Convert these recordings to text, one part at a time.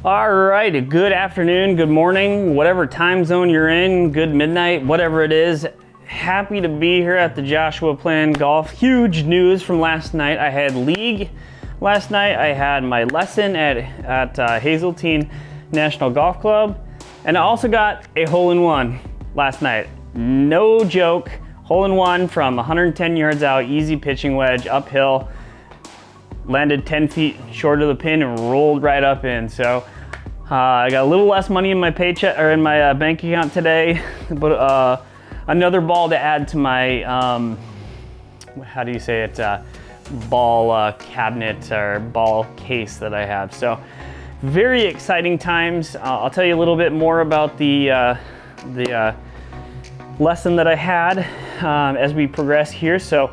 All right, good afternoon, good morning, whatever time zone you're in, good midnight, whatever it is. Happy to be here at the Joshua Plan Golf. Huge news from last night. I had league last night. I had my lesson at Hazeltine National Golf Club, and I also got a hole-in-one last night. No joke, hole-in-one from 110 yards out, easy pitching wedge, uphill. Landed 10 feet short of the pin and rolled right up in. So I got a little less money in my paycheck or in my bank account today, but another ball to add to my how do you say it, ball cabinet or ball case that I have. So very exciting times. I'll tell you a little bit more about the lesson that I had as we progress here. So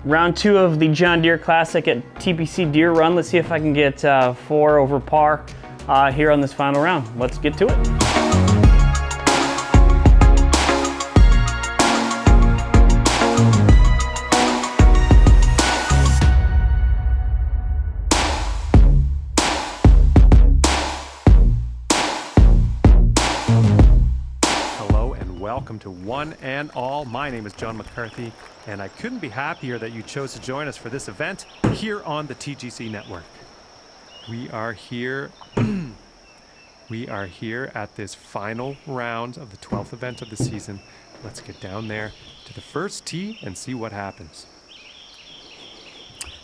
round 2 of the John Deere Classic at TPC Deere run. Let's see if I can get 4 over par here on this final round. Let's get to it. Welcome to One and All. My name is John McCarthy, and I couldn't be happier that you chose to join us for this event here on the TGC network. We are here at this final round of the 12th event of the season. Let's get down there to the first tee and see what happens.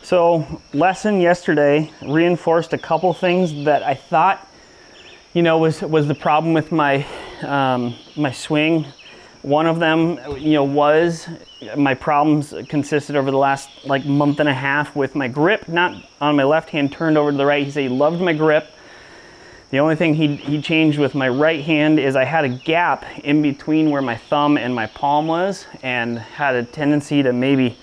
So lesson yesterday reinforced a couple things that I thought, was the problem with my my swing. One of them, was my problems consisted over the last month and a half with my grip, not on my left hand turned over to the right. He said he loved my grip. The only thing he changed with my right hand is I had a gap in between where my thumb and my palm was, and had a tendency to maybe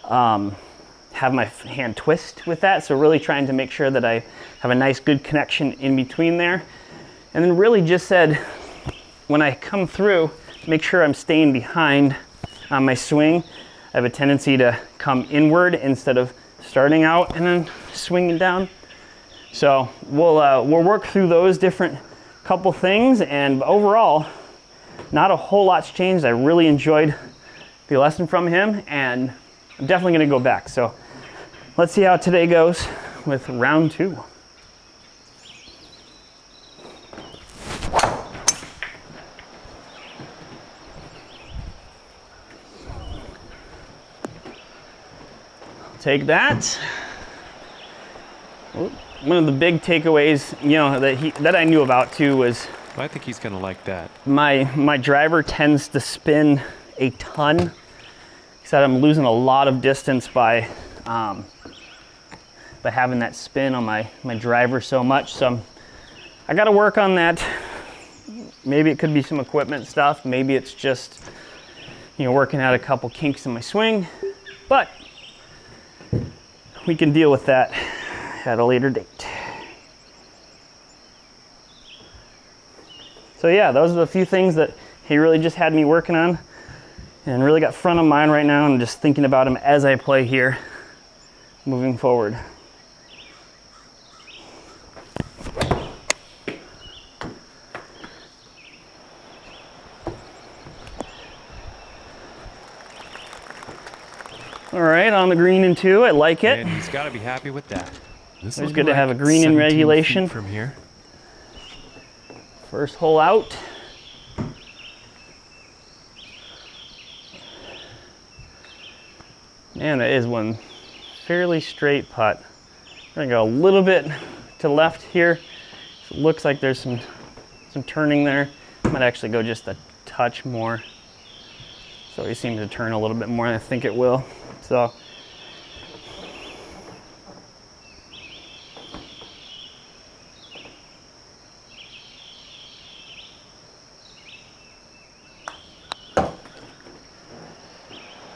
have my hand twist with that. So really trying to make sure that I have a nice good connection in between there. And then really just said, when I come through, make sure I'm staying behind on my swing. I have a tendency to come inward instead of starting out and then swinging down. So we'll work through those different couple things, and overall, not a whole lot's changed. I really enjoyed the lesson from him, and I'm definitely gonna go back. So let's see how today goes with round 2. Take that. One of the big takeaways, that I knew about too was, I think he's gonna like that. My driver tends to spin a ton. He said I'm losing a lot of distance by having that spin on my driver so much. So I got to work on that. Maybe it could be some equipment stuff. Maybe it's just working out a couple kinks in my swing, but we can deal with that at a later date. So yeah, those are the few things that he really just had me working on and really got front of mind right now, and just thinking about him as I play here moving forward. All right, on the green in 2, I like it. And he's got to be happy with that. It's good to have a green in regulation from here. First hole out. Man, that is one fairly straight putt. I'm gonna go a little bit to left here. It looks like there's some turning there. Might actually go just a touch more. So he seems to turn a little bit more than I think it will. So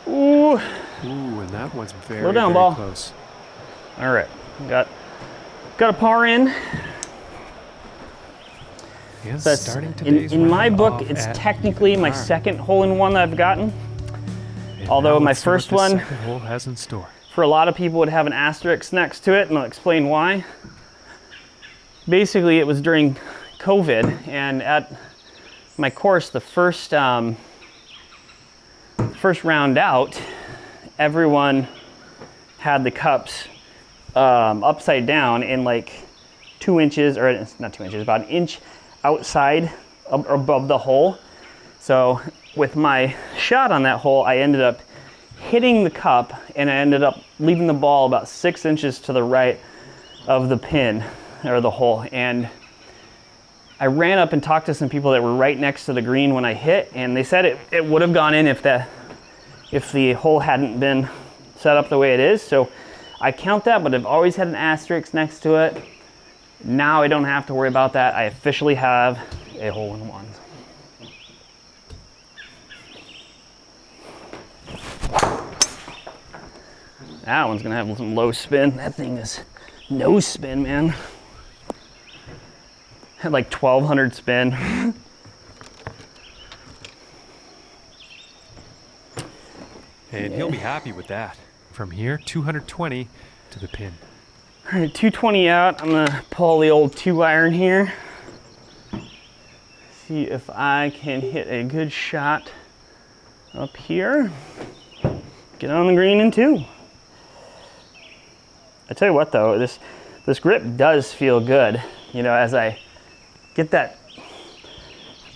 ooh, and that one's very, slow down, very ball. Close. All right, got a par in. So starting in my book, it's technically my second hole-in-one that I've gotten. Although my first one, hole has in store. For a lot of people, would have an asterisk next to it, and I'll explain why. basically it was during COVID, and at my course, the first round out, everyone had the cups upside down in like 2 inches, or it's not 2 inches, about an inch outside above the hole. So with my shot on that hole, I ended up hitting the cup, and I ended up leaving the ball about 6 inches to the right of the pin or the hole. And I ran up and talked to some people that were right next to the green when I hit, and they said it would have gone in if the hole hadn't been set up the way it is. So I count that, but I've always had an asterisk next to it. Now I don't have to worry about that. I officially have a hole-in-one. That one's gonna have some low spin. That thing is no spin, man. Had like 1200 spin. And he'll be happy with that. From here, 220 to the pin. All right, 220 out. I'm gonna pull the old 2-iron here. See if I can hit a good shot up here. Get on the green in 2. I tell you what though, this grip does feel good. You know, as I get that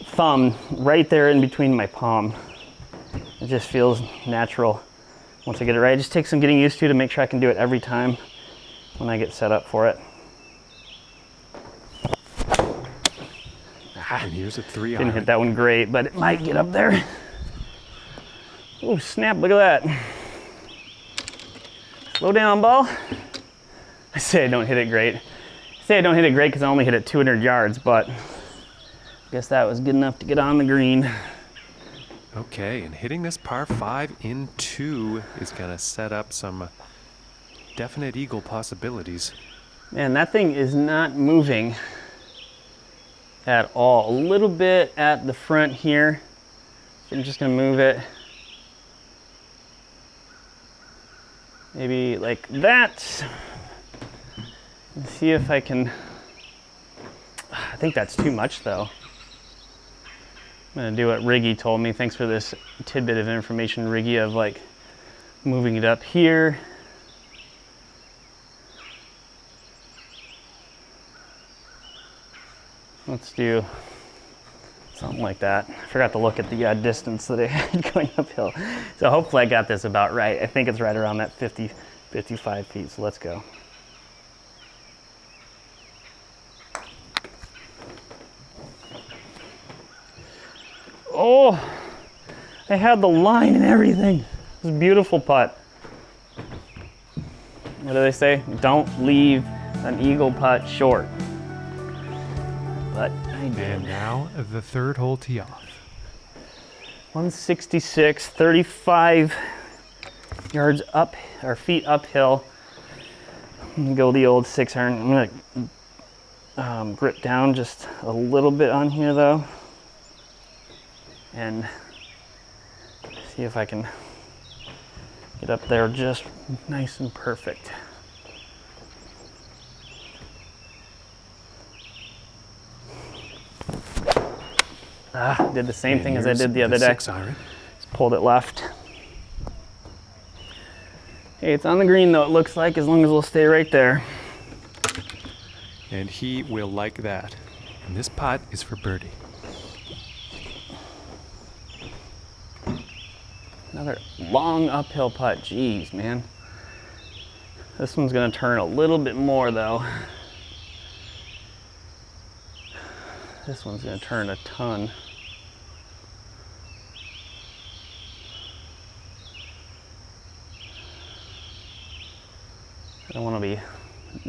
thumb right there in between my palm, it just feels natural once I get it right. It just takes some getting used to make sure I can do it every time when I get set up for it. And here's a 3-iron. Didn't hit that one great, but it might get up there. Oh snap, look at that. Slow down, ball. I say I don't hit it great. I say I don't hit it great because I only hit it 200 yards, but I guess that was good enough to get on the green. Okay, and hitting this par 5 in 2 is gonna set up some definite eagle possibilities. Man, that thing is not moving at all. A little bit at the front here. I'm just gonna move it. Maybe like that. Let's see if I can. I think that's too much though. I'm gonna do what Riggy told me. Thanks for this tidbit of information, Riggy, of like moving it up here. Let's do something like that. I forgot to look at the distance that I had going uphill. So hopefully I got this about right. I think it's right around that 50, 55 feet, so let's go. Oh, I had the line and everything. It was a beautiful putt. What do they say? Don't leave an eagle putt short. But I did. And now the 3rd hole tee off. 166, 35 yards up, or feet uphill. I'm gonna go the old 6-iron. I'm gonna grip down just a little bit on here though, and see if I can get up there just nice and perfect. Did the same thing as I did the other day. 6-iron. Just pulled it left. Hey, it's on the green though, it looks like, as long as we'll stay right there. And he will like that. And this putt is for birdie. Another long uphill putt. Jeez, man. This one's gonna turn a little bit more though. This one's gonna turn a ton. I don't want to be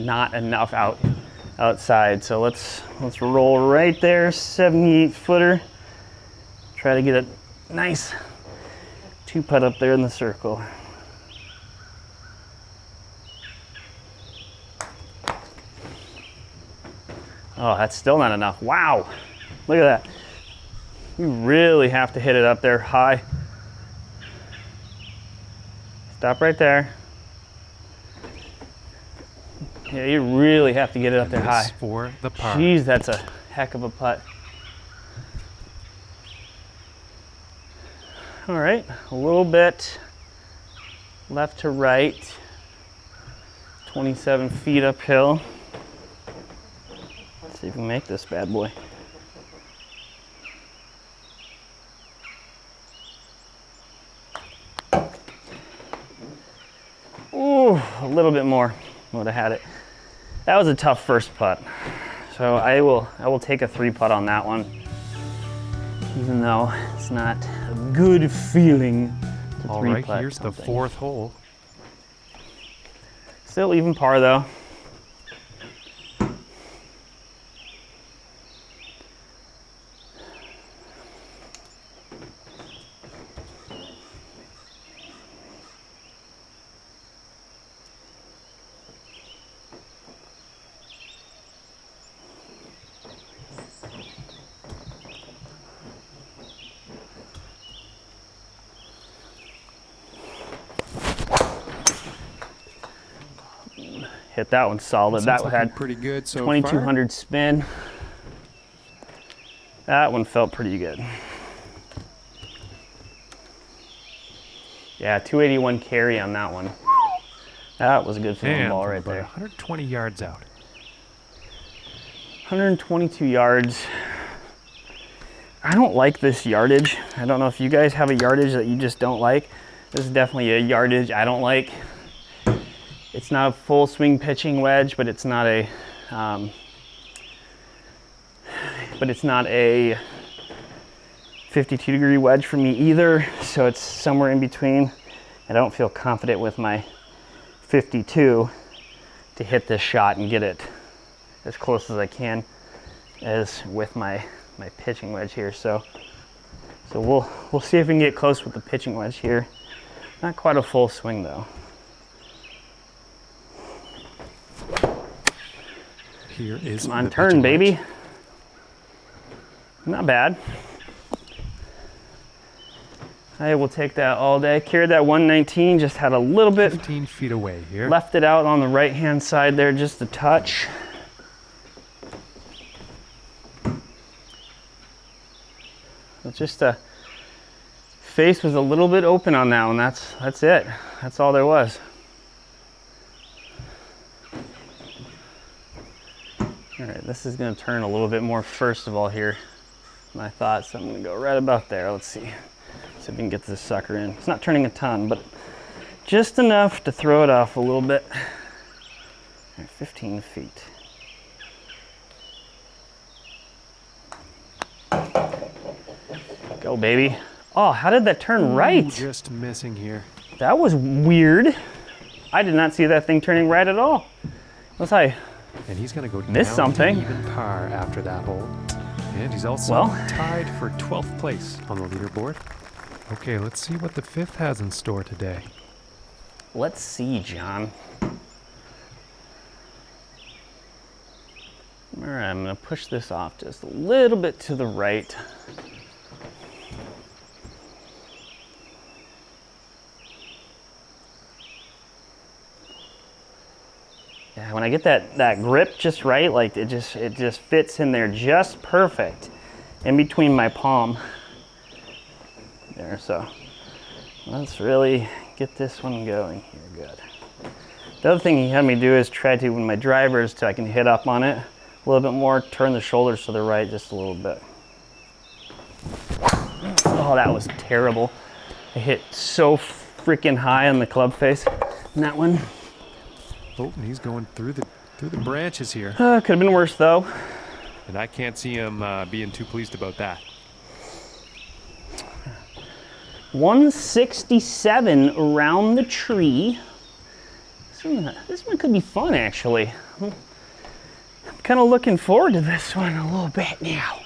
not enough outside, so let's roll right there, 78 footer. Try to get a nice 2-putt up there in the circle. Oh, that's still not enough. Wow, look at that. You really have to hit it up there high. Stop right there. Yeah, you really have to get it up there This high. for the par. Jeez, that's a heck of a putt. All right, a little bit left to right. 27 feet uphill. Let's see if we can make this bad boy. Ooh, a little bit more would have had it. That was a tough first putt. So I will take a 3 putt on that one. Even though it's not a good feeling to All 3 right, putt here's the something. 4th hole. Still even par though. Hit that one solid. That Looking had pretty good so 2200 spin. That one felt pretty good. Yeah, 281 carry on that one. That was a good far. feeling And ball from right about there. 120 yards out. 122 yards. I don't like this yardage. I don't know if you guys have a yardage that you just don't like. This is definitely a yardage I don't like. It's not a full swing pitching wedge, but it's not a 52-degree wedge for me either. So it's somewhere in between. I don't feel confident with my 52 to hit this shot and get it as close as I can as with my pitching wedge here. So we'll see if we can get close with the pitching wedge here. Not quite a full swing though. Here is Come on, the turn, pitching baby. wedge. Not bad. I will take that all day. Carried that 119, just had a little bit 15 feet away here. left it out on the right-hand side there, just a touch. It's just a face was a little bit open on that one. That's it. That's all there was. All right, this is going to turn a little bit more first of all here. My thoughts. I'm going to go right about there. Let's see. See if we can get this sucker in. It's not turning a ton, but just enough to throw it off a little bit. All right, 15 feet. Go, baby. Oh, how did that turn right? Ooh, just missing here. That was weird. I did not see that thing turning right at all. Unless I And he's going to go missed down something. to even par after that hole. And he's also tied for 12th place on the leaderboard. Okay, let's see what the 5th has in store today. Let's see, John. All right, I'm going to push this off just a little bit to the right. Yeah, when I get that grip just right, like it just fits in there just perfect in between my palm there. So let's really get this one going here. Good. The other thing he had me do is try to, when my drivers, so I can hit up on it a little bit more, turn the shoulders to the right just a little bit. Oh, that was terrible. I hit so freaking high on the club face in that one. Oh, and he's going through the branches here. Could have been worse though. And I can't see him being too pleased about that. 167 around the tree. This one could be fun, actually. I'm kind of looking forward to this one a little bit now.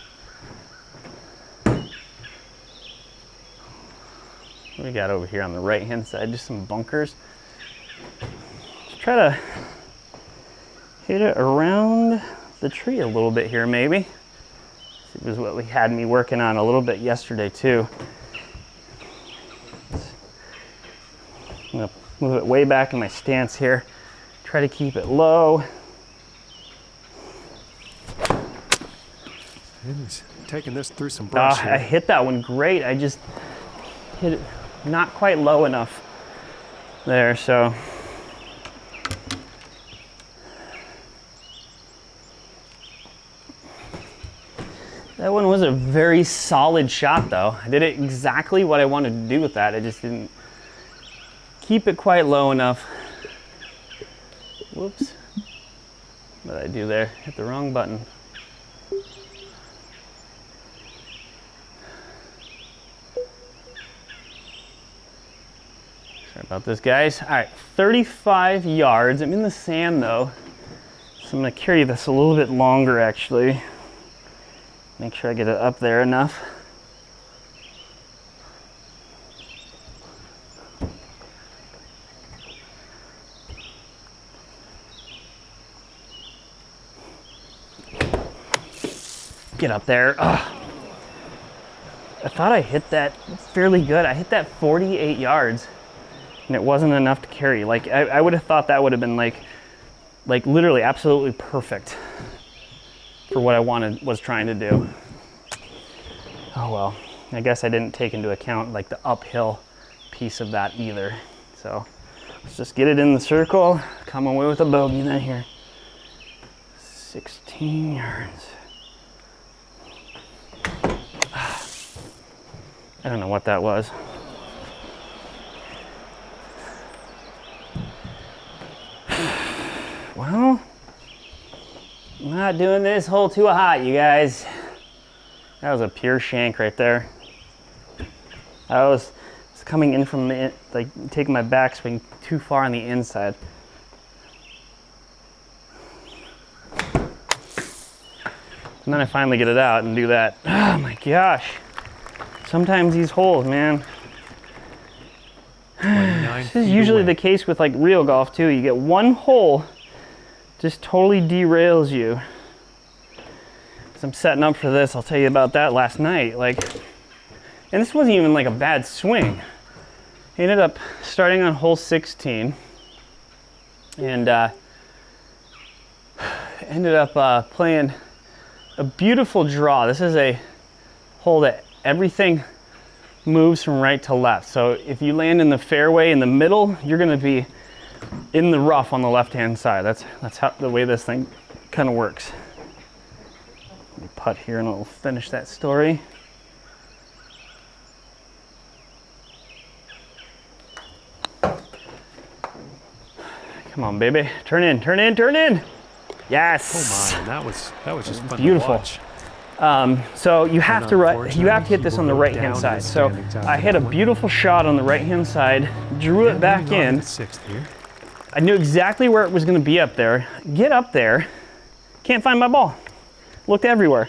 What we got over here on the right-hand side? Just some bunkers. Let's try to hit it around the tree a little bit here, maybe. This was what we had me working on a little bit yesterday, too. I'm gonna move it way back in my stance here. Try to keep it low. He's taking this through some brush I here. hit that one great. I just hit it not quite low enough there, so. That one was a very solid shot though. I did it exactly what I wanted to do with that. I just didn't keep it quite low enough. Whoops. What did I do there? Hit the wrong button. Sorry about this, guys. All right, 35 yards. I'm in the sand though, so I'm gonna carry this a little bit longer actually. Make sure I get it up there enough. Get up there. Ugh. I thought I hit that fairly good. I hit that 48 yards and it wasn't enough to carry. Like I would have thought that would have been like literally absolutely perfect for what I was trying to do. Oh well, I guess I didn't take into account like the uphill piece of that either. So let's just get it in the circle, come away with a bogey then here. 16 yards. I don't know what that was. Well, I'm not doing this hole too hot, you guys. That was a pure shank right there. I was coming in from the, like taking my backswing too far on the inside. And then I finally get it out and do that. Oh my gosh. Sometimes these holes, man. This is usually the case with like real golf too. You get one hole, just totally derails you. As I'm setting up for this, I'll tell you about that last night. Like, and this wasn't even like a bad swing. I ended up starting on hole 16 and ended up playing a beautiful draw. This is a hole that everything moves from right to left. So if you land in the fairway in the middle, you're gonna be in the rough on the left-hand side. That's how the way this thing kind of works. Let me putt here and it'll finish that story. Come on, baby. Turn in, turn in, turn in. Yes. Oh my, that was just fun beautiful. to watch. So you have to hit this on the right hand side. So I hit a beautiful shot on the right hand side, drew it back in. I knew exactly where it was going to be up there. Get up there, can't find my ball. Looked everywhere,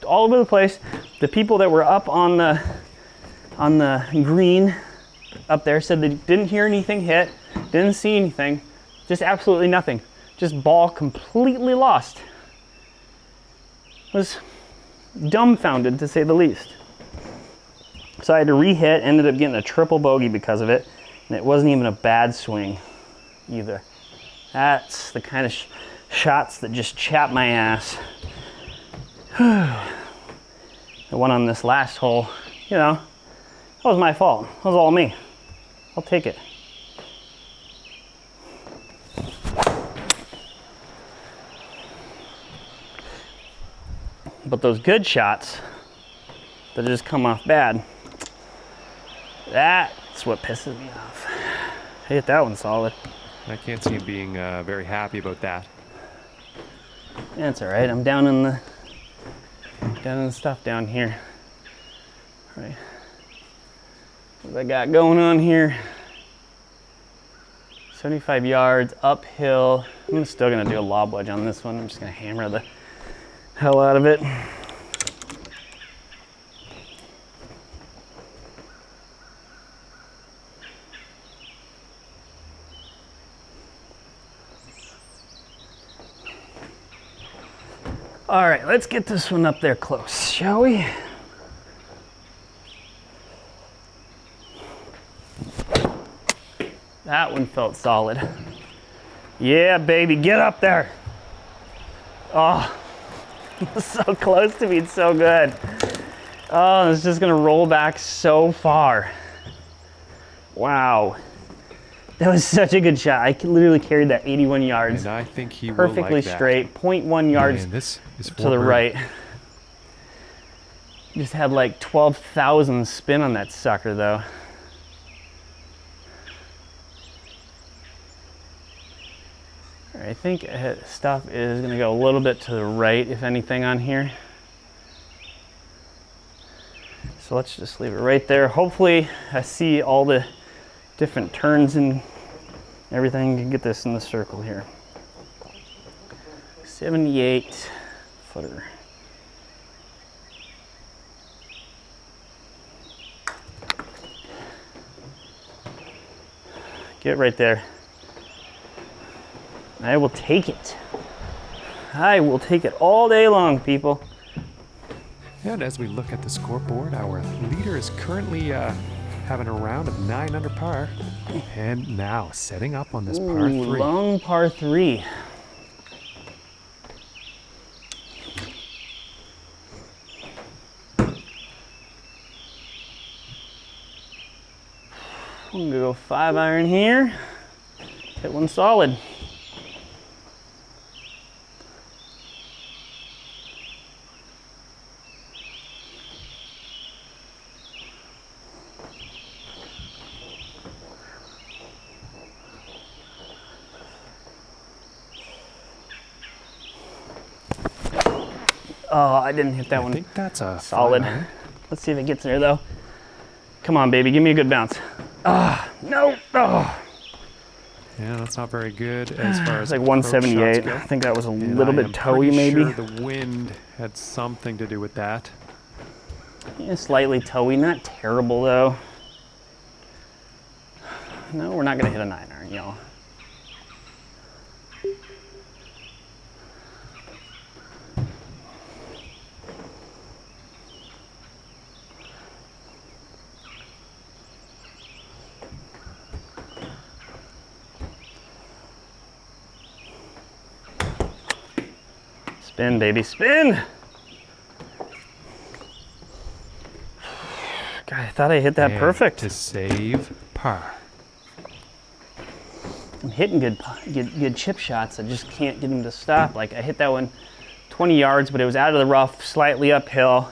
all over the place. The people that were up on the green up there said they didn't hear anything hit, didn't see anything, just absolutely nothing. Just ball completely lost. Was dumbfounded to say the least. So I had to re-hit, ended up getting a triple bogey because of it, and it wasn't even a bad swing either. That's the kind of shots that just chap my ass. The one on this last hole, you know, that was my fault. That was all me. I'll take it. But those good shots that just come off bad, that's what pisses me off. I hit that one solid. I can't see him being very happy about that. That's all right. I'm down in the stuff down here. All right. What I got going on here? 75 yards uphill. I'm still gonna do a lob wedge on this one. I'm just gonna hammer the hell out of it. All right, let's get this one up there close, shall we? That one felt solid. Yeah, baby, get up there. Oh, so close to being so good. Oh, it's just gonna roll back so far. Wow. That was such a good shot. I literally carried that 81 yards. And I think he perfectly will like that. straight, 0.1 yards and this is to the right. Just had like 12,000 spin on that sucker though. All right, I think stuff is gonna go a little bit to the right, if anything, on here. So let's just leave it right there. Hopefully I see all the different turns and everything. Can get this in the circle here. 78 footer. Get right there. I will take it. I will take it all day long, people. And as we look at the scoreboard, our leader is currently having a round of 9 under par. And now setting up on this par 3. Long par 3. I'm gonna go 5-iron here. Hit one solid. Oh, I didn't hit that one. I think that's a solid. 5-iron. Let's see if it gets there though. Come on, baby, give me a good bounce. Ah, no. Oh. Yeah, that's not very good as far as It's like approach shots 178. go. I think that was a And little I bit am toey, pretty maybe. Sure the wind had something to do with that. Yeah, slightly toey, not terrible though. No, we're not gonna hit a 9-iron, y'all. Spin, baby, spin! God, I thought I hit that And perfect. to save par. I'm hitting good chip shots. I just can't get them to stop. Like I hit that one 20 yards, but it was out of the rough, slightly uphill.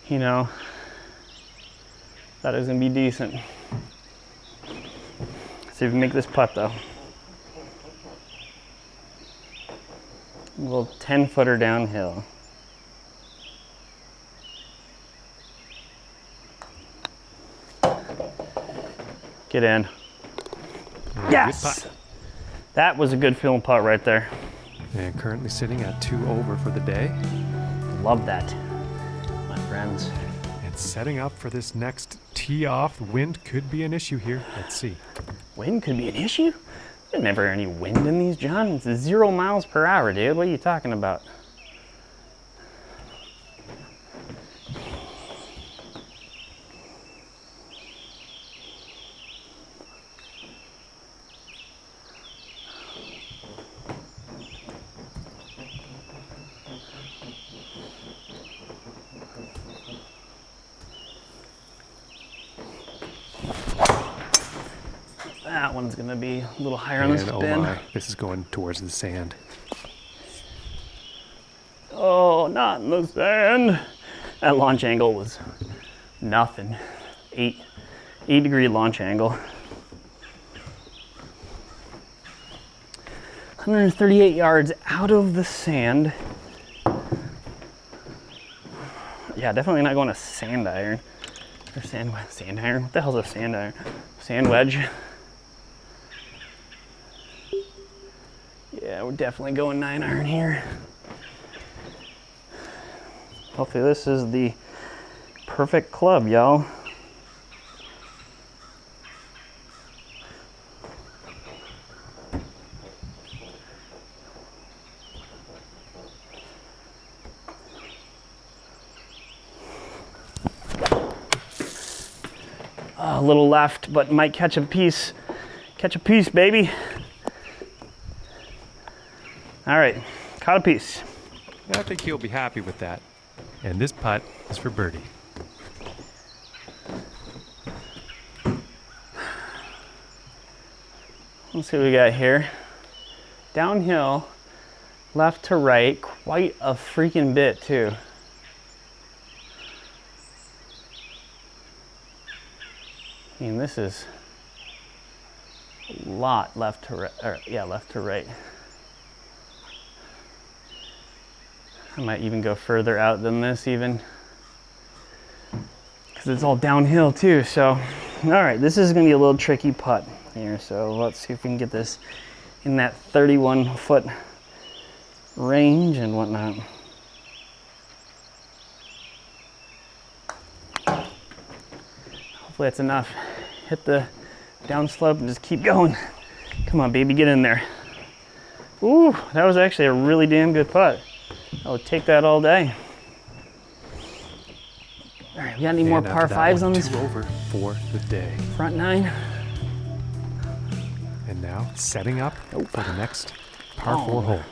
You know, thought it was gonna be decent. Let's see if we make this putt though. A little 10-footer downhill. Get in. Yes! That was a good feeling putt right there. And currently sitting at 2 over for the day. Love that, my friends. And setting up for this next tee off. Wind could be an issue here. Let's see. Wind could be an issue? There's never any wind in these, John. It's 0 miles per hour, dude. What are you talking about? That one's gonna be a little higher on the And spin. oh my, this is going towards the sand. Oh, not in the sand. That launch angle was nothing. 8-degree launch angle. 138 yards out of the sand. Yeah, definitely not going to sand iron. Or sand iron? What the hell's a sand iron? Sand wedge. Yeah, we're definitely going 9-iron here. Hopefully this is the perfect club, y'all. A little left, but might catch a piece. Catch a piece, baby. All right, caught a piece. I think he'll be happy with that. And this putt is for birdie. Let's see what we got here. Downhill, left to right, quite a freaking bit too. I mean, this is a lot left to right, or yeah, left to right. I might even go further out than this even, because it's all downhill too. So, all right, this is gonna be a little tricky putt here. So let's see if we can get this in that 31-foot range and whatnot. Hopefully that's enough. Hit the downslope and just keep going. Come on, baby, get in there. Ooh, that was actually a really damn good putt. I would take that all day. All right, we got any more par fives on this? 2 over for the day. Front nine. And now setting up for the next par 4 hole.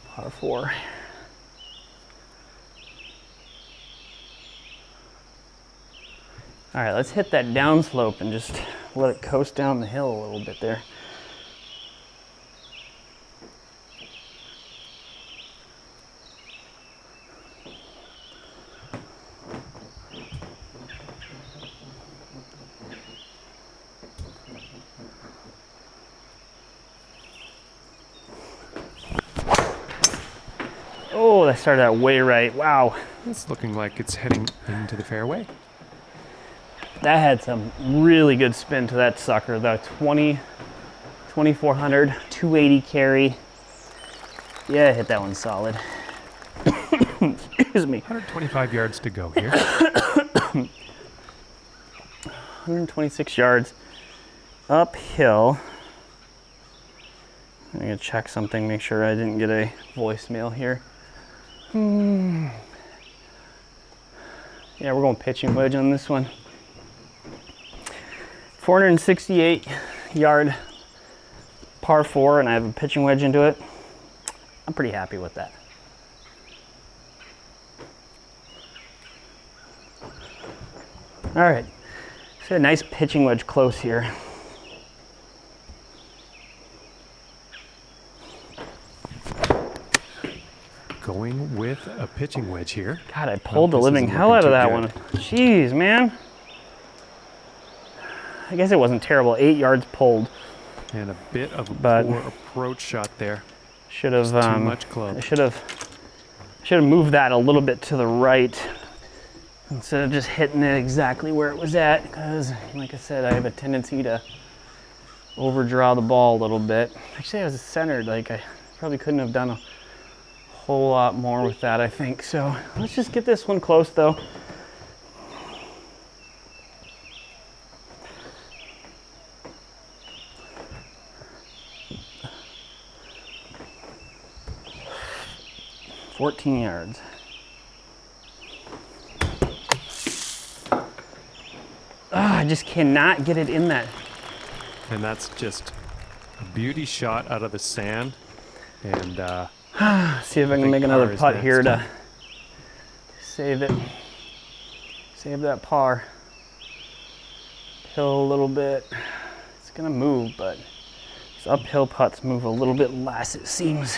Par 4. All right, let's hit that downslope and just let it coast down the hill a little bit there. Oh, that started out way right. Wow. It's looking like it's heading into the fairway. That had some really good spin to that sucker. The 2400, 280 carry. Yeah, hit that one solid. Excuse me. 125 yards to go here. 126 yards uphill. I'm gonna check something, make sure I didn't get a voicemail here. Yeah, we're going pitching wedge on this one. 468 yard par 4, and I have a pitching wedge into it. I'm pretty happy with that. All right, so a nice pitching wedge close here. Going with a pitching wedge here. God, I pulled the living hell out of that one. Jeez, man. I guess it wasn't terrible. 8 yards pulled. And a bit of a poor approach shot there. Should have too much club. I should have moved that a little bit to the right instead of just hitting it exactly where it was at. Because, like I said, I have a tendency to overdraw the ball a little bit. Actually, I was centered. Like I probably couldn't have done a whole lot more with that, I think. So let's just get this one close though. $14 yards. I just cannot get it in that. And that's just a beauty shot out of the sand. And see if I can make another putt here to save it. Save that par. Hill a little bit. It's gonna move, but these uphill putts move a little bit less, it seems.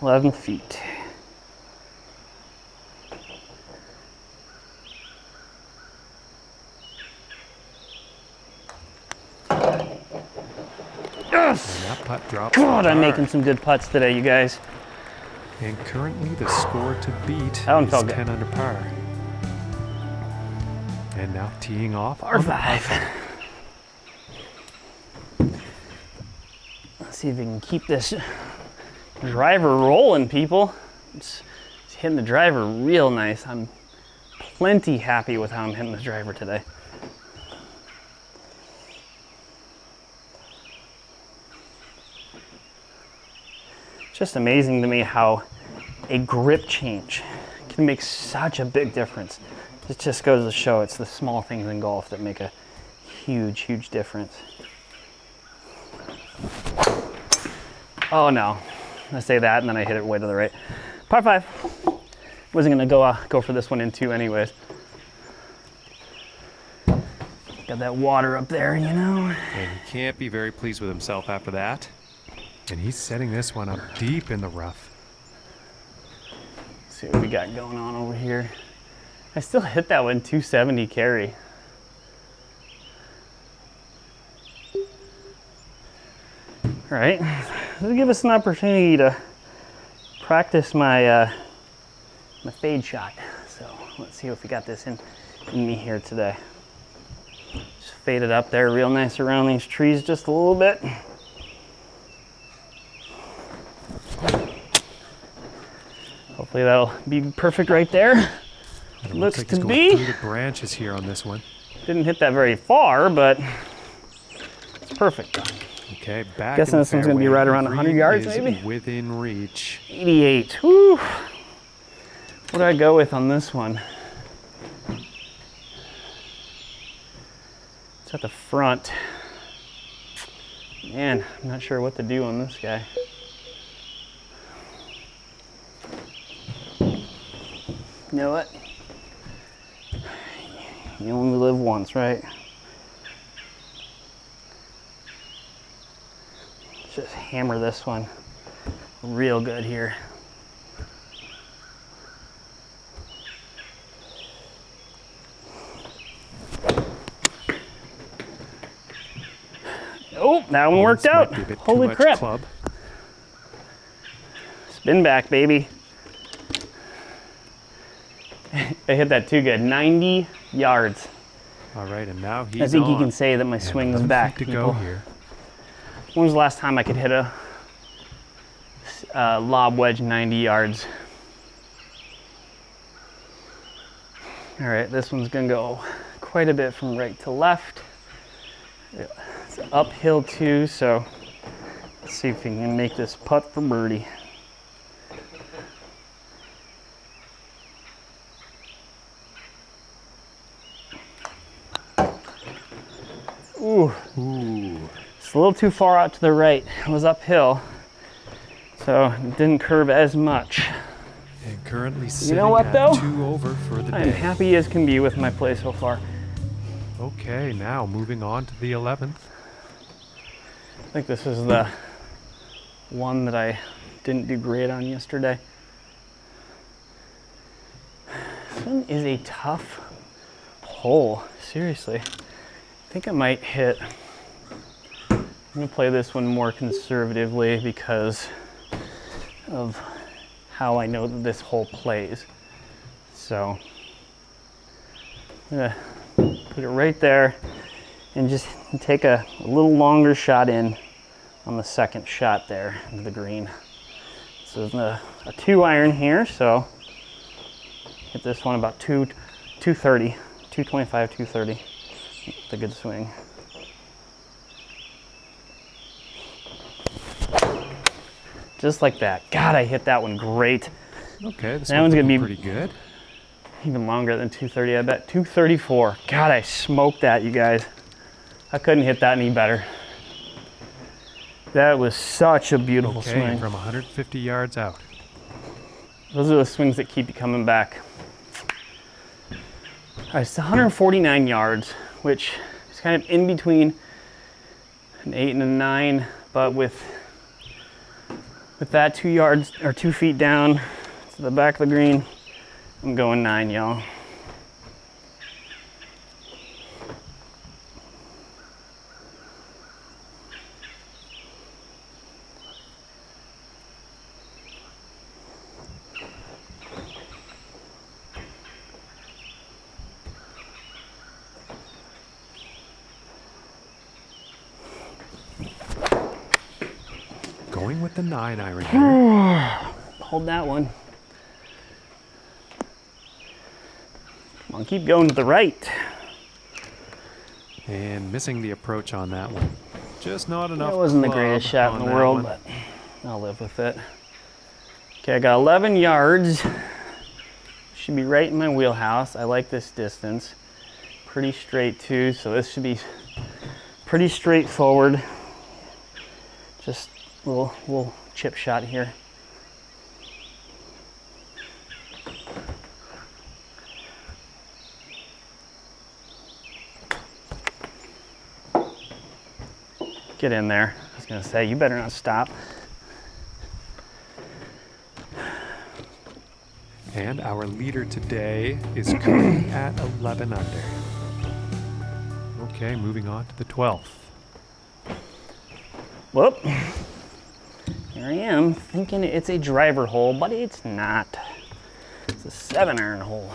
$11 feet. Yes! And that putt drops. God, I'm making some good putts today, you guys. And currently the score to beat That one is felt good. 10 under par. And now teeing off. Par 5. Let's see if we can keep this driver rolling, people. It's hitting the driver real nice. I'm plenty happy with how I'm hitting the driver today. Just amazing to me how a grip change can make such a big difference. It just goes to show it's the small things in golf that make a huge, huge difference. Oh no, I say that and then I hit it way to the right. Par 5. Wasn't gonna go for this one in 2 anyways. Got that water up there, you know. And he can't be very pleased with himself after that. And he's setting this one up deep in the rough. Let's see what we got going on over here. I still hit that one 270 carry. All right, this will give us an opportunity to practice my my fade shot. So let's see if we got this in me here today. Just fade it up there real nice around these trees just a little bit. Hopefully that'll be perfect right there. Looks like to he's be. going through the branches here on this one. Didn't hit that very far, but it's perfect. Okay, back. Guessing this one's gonna be right around 100 yards, is maybe? within reach. 88. Whew. What do I go with on this one? It's at the front. Man, I'm not sure what to do on this guy. You know what? You only live once, right? Let's just hammer this one real good here. Oh, that one worked out. Might be a bit too Holy much crap. club. Spin back, baby. I hit that too good. 90 yards. All right, and now he's I think you on. can say that my And swing is 11 back, feet to people. go here. When was the last time I could hit a lob wedge 90 yards? All right, this one's gonna go quite a bit from right to left. It's uphill too, so let's see if we can make this putt for birdie. Ooh. Ooh. It's a little too far out to the right. It was uphill, so it didn't curve as much. And currently sitting know what, at though? 2 over for the I'm day. happy as can be with my play so far. Okay, now moving on to the 11th. I think this is the one that I didn't do great on yesterday. This one is a tough hole, seriously. I think I might hit, I'm gonna play this one more conservatively because of how I know that this hole plays. So I'm gonna put it right there and just take a little longer shot in on the second shot there into the green. So there's a 2-iron here, so hit this one about 230, 225, 230. It's a good swing. Just like that. God, I hit that one great. Okay, this That one's gonna be pretty good. even longer than 230, I bet. 234. God, I smoked that, you guys. I couldn't hit that any better. That was such a beautiful Okay, swing. from 150 yards out. Those are the swings that keep you coming back. All right, it's 149 yards, which is kind of in between an 8 and a 9, but with that 2 yards or 2 feet down to the back of the green, I'm going 9, y'all. Going with the 9-iron here. Hold that one. Come on, keep going to the right. And missing the approach on that one. Just not enough. That wasn't the club greatest shot on in the that world, one. but I'll live with it. Okay, I got 11 yards. Should be right in my wheelhouse. I like this distance. Pretty straight too, so this should be pretty straightforward. Just a little chip shot here. Get in there. I was gonna say, you better not stop. And our leader today is currently at 11 under. Okay, moving on to the 12th. Whoop. Here I am thinking it's a driver hole, but it's not. It's a 7-iron hole.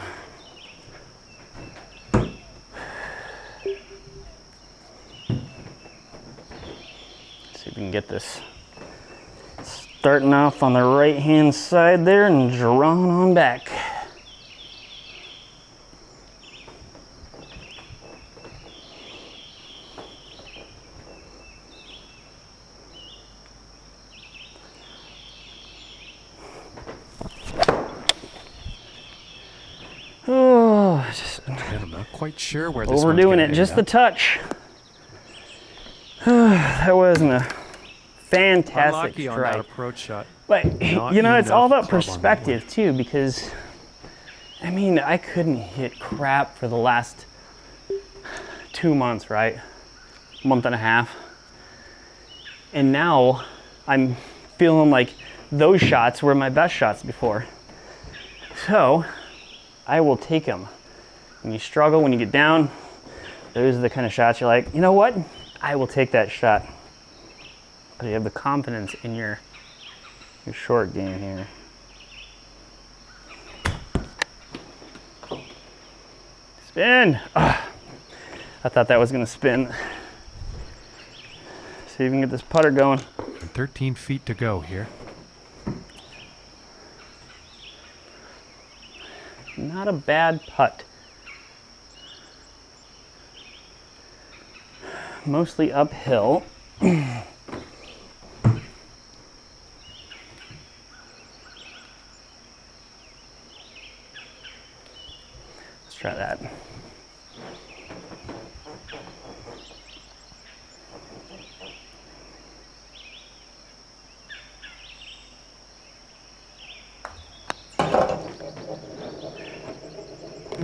Let's see if we can get this starting off on the right-hand side there and drawing on back. Oh, And I'm not quite sure where this one's overdoing gonna it end just a up. touch. That wasn't a fantastic Unlucky on that strike. approach shot. But, Not you know, it's all enough about club on that perspective too, because, I mean, I couldn't hit crap for the last 2 months, right? Month and a half. And now I'm feeling like those shots were my best shots before. So I will take them. When you struggle, when you get down, those are the kind of shots you're like, you know what? I will take that shot. But you have the confidence in your short game here. Spin! Ugh. I thought that was gonna spin. See if we can get this putter going. 13 feet to go here. Not a bad putt. Mostly uphill. Let's try that.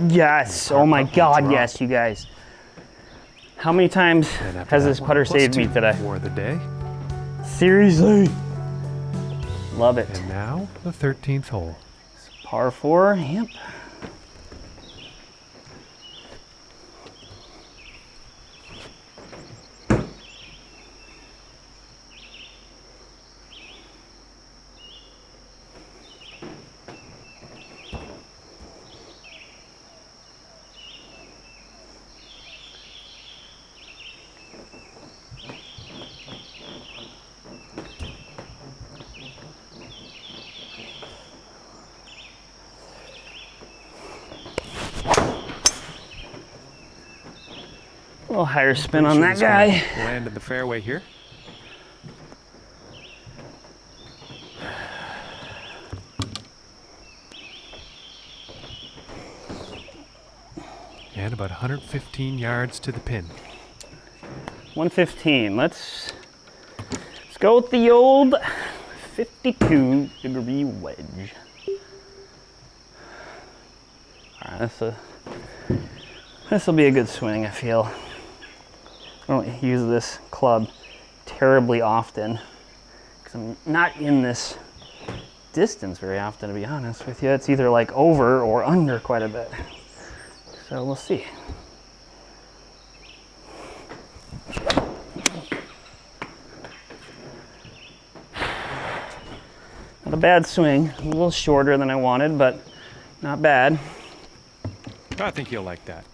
Yes, oh my God, yes, you guys. How many times And after has that this one, putter plus saved me two today? for the day. Seriously? Love it. And now the 13th hole. Par 4, yep. A little higher spin on that guy. Land in the fairway here. And about 115 yards to the pin. 115. Let's go with the old 52-degree wedge. All right, this will be a good swing, I feel. I don't use this club terribly often because I'm not in this distance very often, to be honest with you. It's either like over or under quite a bit. So we'll see. Not a bad swing. A little shorter than I wanted, but not bad. I think you'll like that.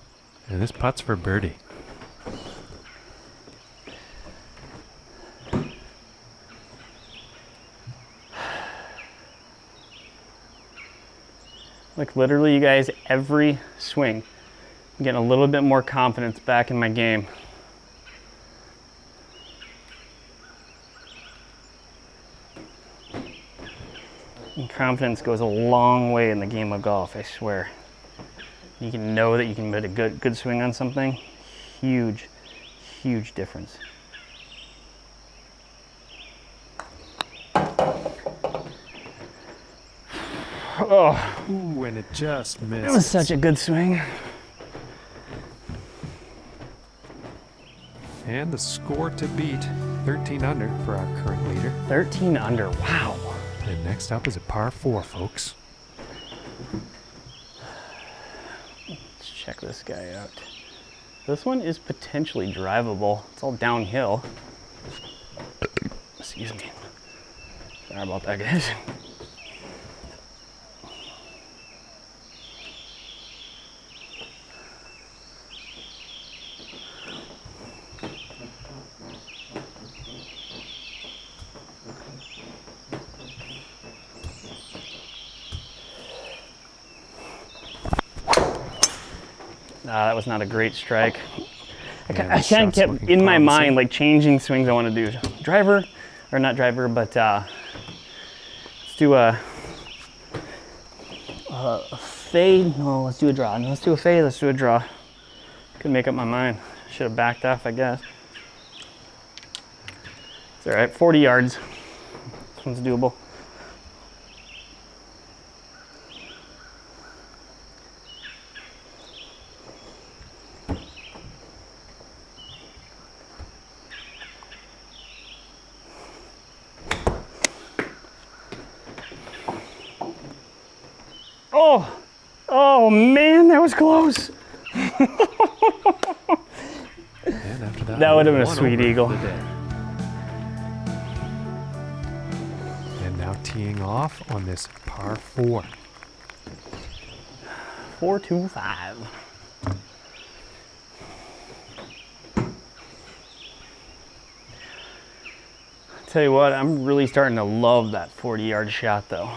And this putt's for birdie. Like literally, you guys, every swing, I'm getting a little bit more confidence back in my game. And confidence goes a long way in the game of golf, I swear. You can know that you can put a good swing on something. Huge, huge difference. Oh, Ooh, and it just missed. that was such a good swing. And the score to beat, 13 under for our current leader. 13 under, wow. And next up is a par 4, folks. Let's check this guy out. This one is potentially drivable. It's all downhill. Excuse me. Sorry about that, guys. That was not a great strike. I kind of kept in my mind like changing swings I want to do. Driver, or not driver, but let's do a fade. No, let's do a draw. No, let's do a fade. Let's do a draw. Couldn't make up my mind. Should have backed off, I guess. It's all right. 40 yards. This one's doable. Oh man, that was close. And after that, that would have been a sweet eagle. And now teeing off on this par 4. 425. Tell you what, I'm really starting to love that 40-yard shot though.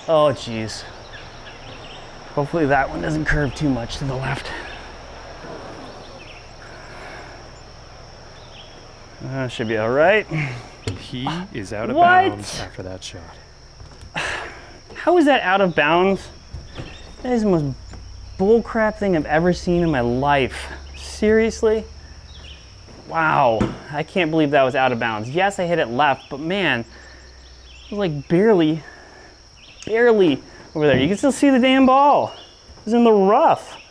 Oh geez. Hopefully that one doesn't curve too much to the left. Should be all right. He is out of bounds after that shot. How is that out of bounds? That is the most bullcrap thing I've ever seen in my life. Seriously? Wow, I can't believe that was out of bounds. Yes, I hit it left, but man, it was like barely over there. You can still see the damn ball. It was in the rough.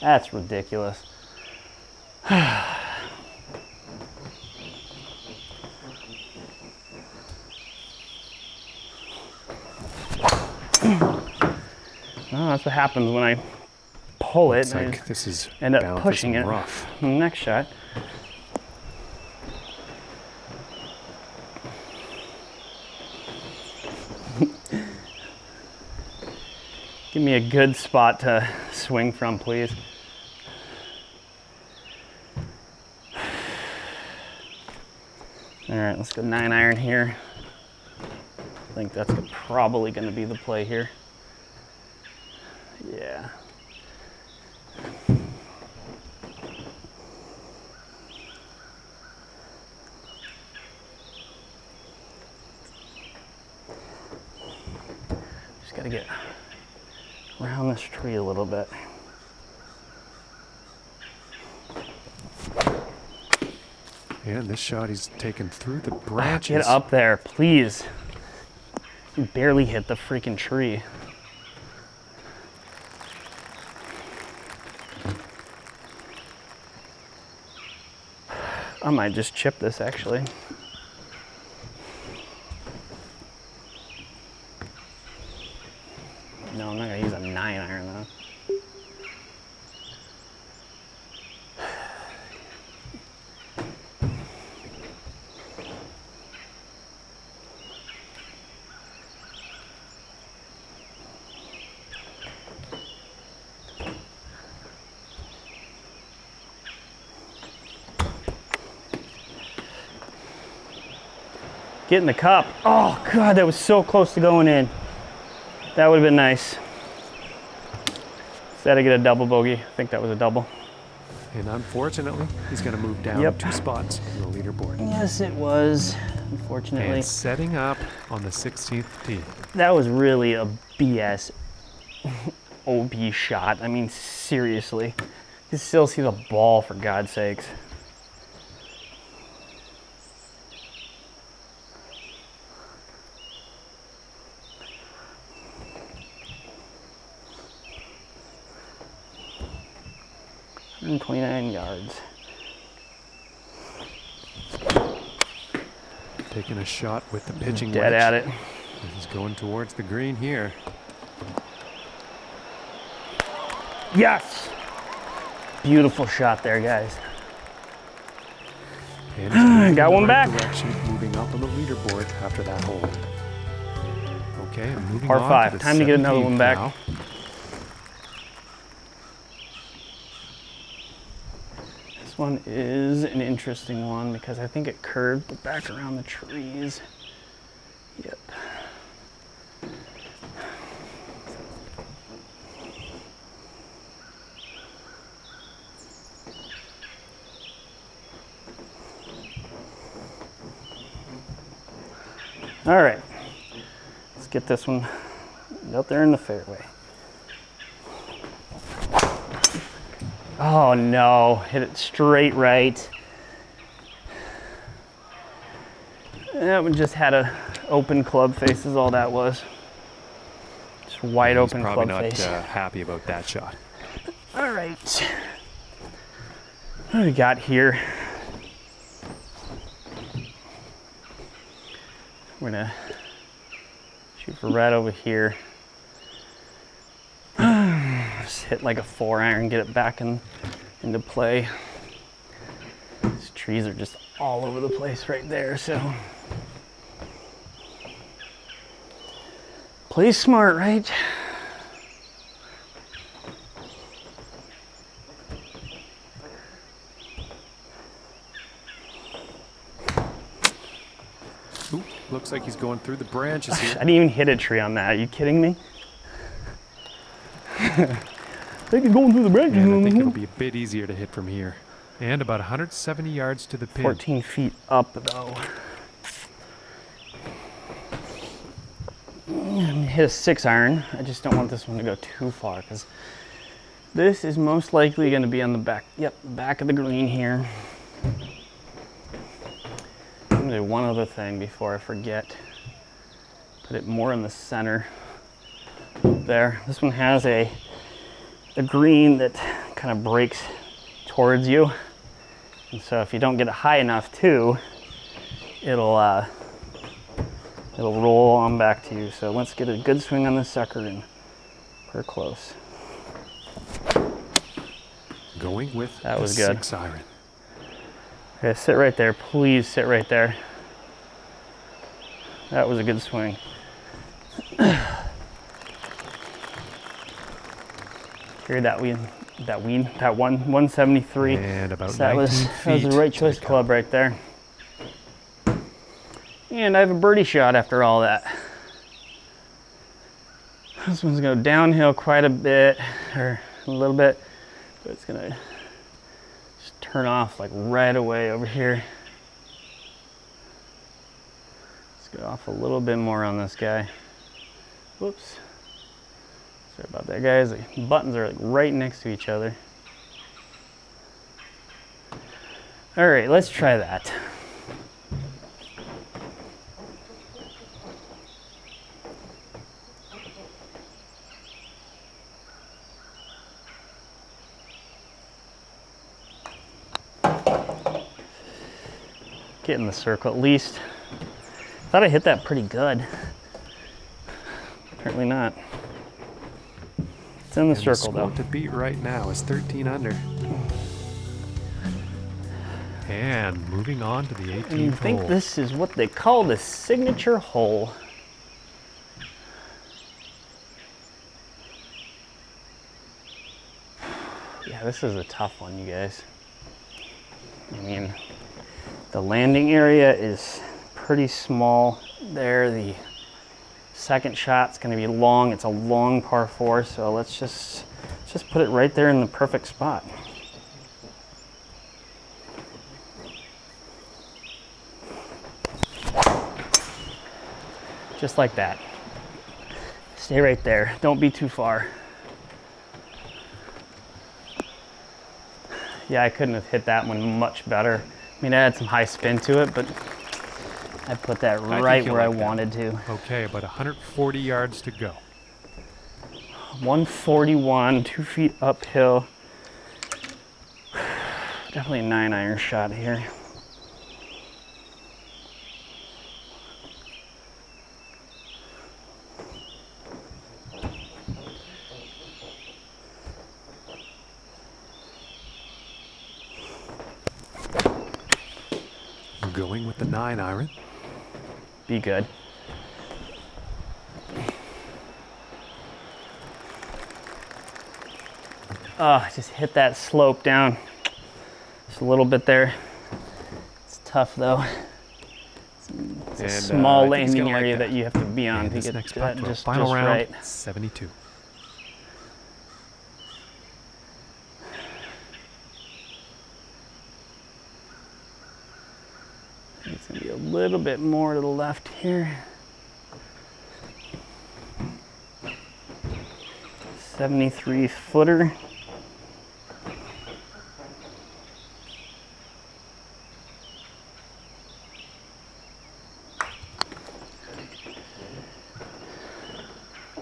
That's ridiculous. Oh, that's what happens when I pull it. Looks like this is end up pushing it. Rough. Next shot. Give me a good spot to swing from, please. All right, let's go 9-iron here. I think that's probably going to be the play here. Yeah. Just got to get around this tree a little bit. And this shot he's taken through the branches. Get up there, please. You barely hit the freaking tree. I might just chip this actually. No, I'm not gonna use a 9-iron though. Get in the cup. Oh God, that was so close to going in. That would have been nice. Instead, I get a double bogey. I think that was a double. And unfortunately, he's going to move down Yep. 2 spots in the leaderboard. Yes, it was. Unfortunately. And setting up on the 16th tee. That was really a BS OB shot. I mean, seriously. You can still see the ball, for God's sakes. And 29 yards. Taking a shot with the pitching Dead wedge. at it. He's going towards the green here. Yes! Beautiful shot there, guys. And he's moving in Got the one right back. direction, moving up on the leaderboard after that hole. Okay, and moving Par on five. to the Time to get another 17th one back. now. This one is an interesting one because I think it curved back around the trees. Yep. All right, let's get this one out there in the fairway. Oh no, hit it straight right. That one just had a open club face is all that was. Just wide open He's club probably face. not happy about that shot. All right, what do we got here? We're gonna shoot for right over here. Just hit like a 4-iron, get it back into play. These trees are just all over the place right there, so. Play smart, right? Ooh, looks like he's going through the branches I here. didn't even hit a tree on that. Are you kidding me? I think it's going through the branches. And I think it'll be a bit easier to hit from here. And about 170 yards to the pin. 14 feet up, though. I'm gonna hit a 6-iron. I just don't want this one to go too far because this is most likely going to be on the back. Yep, back of the green here. I'm gonna do one other thing before I forget. Put it more in the center. There. This one has a green that kind of breaks towards you, and so if you don't get it high enough too, it'll roll on back to you. So let's get a good swing on this sucker and per close. Going with That was the good. 6-iron. Okay, sit right there. Please sit right there. That was a good swing. Hear that 173. And about So that was 19 feet the right to choice the club right there. And I have a birdie shot after all that. This one's gonna go downhill quite a bit, or a little bit, but it's gonna just turn off like right away over here. Let's get off a little bit more on this guy. Whoops. Sorry about that, guys. The buttons are like right next to each other. All right, let's try that. Get in the circle at least. Thought I hit that pretty good. Apparently not. It's in the And the circle score though. to beat right now is 13 under. And moving on to the 18th And you think hole. this is what they call the signature hole. Yeah, this is a tough one, you guys. I mean, the landing area is pretty small there. The second shot's going to be long. It's a long par 4, so let's just Just put it right there in the perfect spot. Just like that. Stay right there. Don't be too far. Yeah, I couldn't have hit that one much better. I mean, I had some high spin to it, but I put that right where I wanted to. Okay, about 140 yards to go. 141, 2 feet uphill. Definitely a 9-iron shot here. Going with the 9-iron. Be good. Oh, just hit that slope down. Just a little bit there. It's tough though. It's a small landing area that you have to be on to get next that putt for just final round, right. 72. It's gonna be a little bit more to the left here. 73 footer.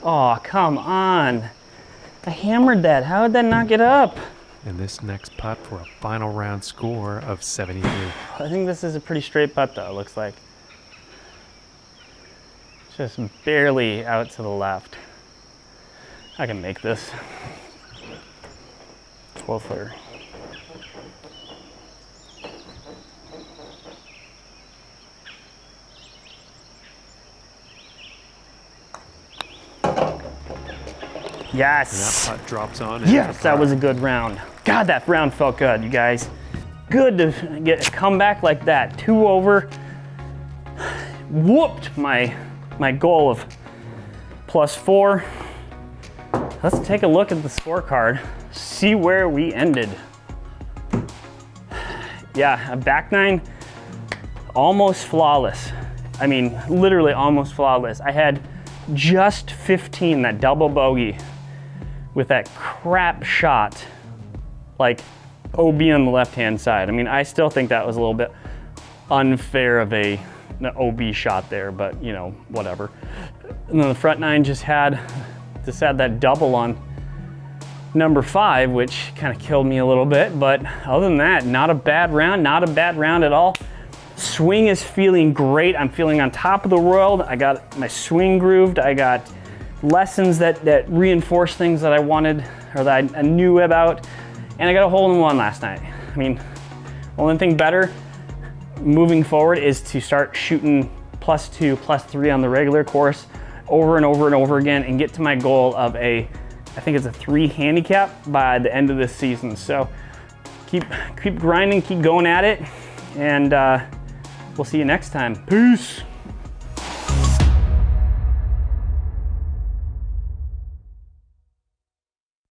Oh, come on. I hammered that. How did that not get up? And this next putt for a final round score of 73. I think this is a pretty straight putt though, it looks like. Just barely out to the left. I can make this. 12 footer. Yes. And that putt drops on. Yes, that was a good round. God, that round felt good, you guys. Good to get a comeback like that. 2 over. Whooped my goal of +4. Let's take a look at the scorecard. See where we ended. Yeah, a back 9, almost flawless. I mean, literally almost flawless. I had just 15, that double bogey, with that crap shot, like OB on the left-hand side. I mean, I still think that was a little bit unfair of an OB shot there, but you know, whatever. And then the front 9 just had that double on number 5, which kind of killed me a little bit. But other than that, not a bad round, not a bad round at all. Swing is feeling great. I'm feeling on top of the world. I got my swing grooved. I got lessons that reinforce things that I wanted or that I knew about. And I got a hole-in-one last night. I mean, only thing better moving forward is to start shooting +2, +3 on the regular course over and over and over again and get to my goal of I think it's a 3 handicap by the end of this season. So keep grinding, keep going at it, and we'll see you next time. Peace.